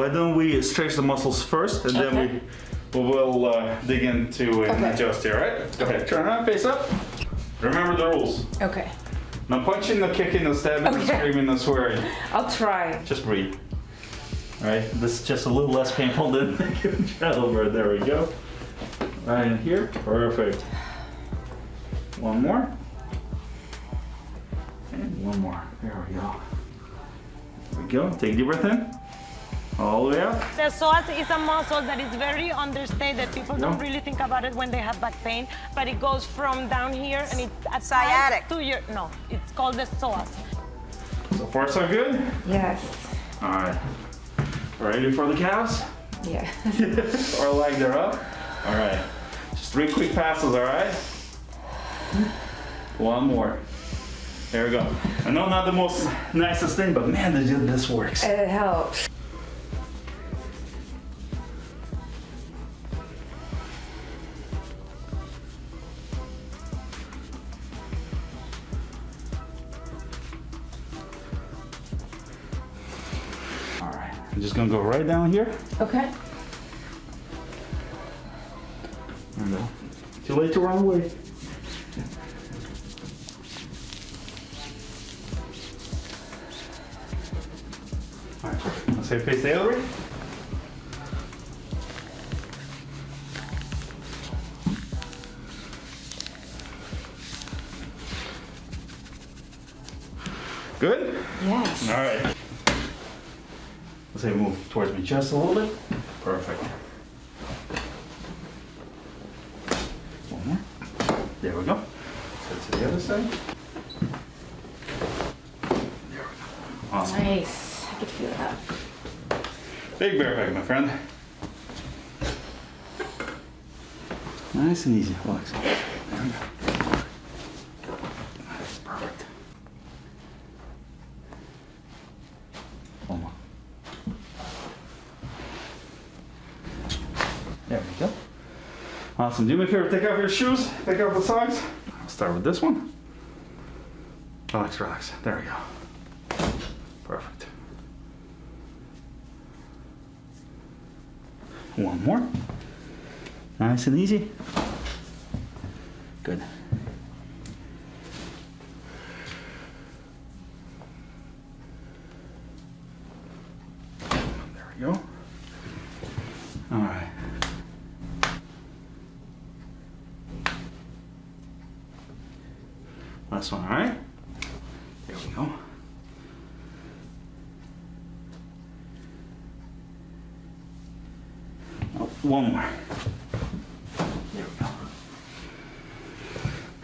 why don't we stretch the muscles first, and then we will dig into and adjust here, right? Go ahead, turn around, face up. Remember the rules. Okay. No punching, no kicking, no stabbing, no screaming, no swearing. I'll try. Just breathe. All right, this is just a little less painful than giving child birth. There we go. Right in here, perfect. One more. And one more, there we go. There we go, take a deep breath in. All the way out. The psoas is a muscle that is very understated. People don't really think about it when they have back pain, but it goes from down here and it's at Sciatic. To your, no, it's called the psoas. So far, so good? Yes. All right. Ready for the calves? Yeah. Or like they're up? All right. Just 3 quick passes, all right? One more. There we go. I know not the most nicest thing, but man, this works. It helps. All right. I'm just gonna go right down here. Okay. No. Too late to run away. All right, let's say face the other way. Good? Yes. All right. Let's say move towards me just a little bit. Perfect. One more. There we go. So to the other side. There we go. Awesome. Nice. I could feel that. Big bear hug, my friend. Nice and easy. Relax. There we go. That's perfect. One more. There we go. Awesome. Do me a favor, take off your shoes, take off the socks. I'll start with this one. Relax, relax. There we go. Perfect. One more. Nice and easy. Good. There we go. All right. Last one, all right? There we go. Oh, one more. There we go.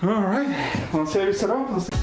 All right, let's see how you set up.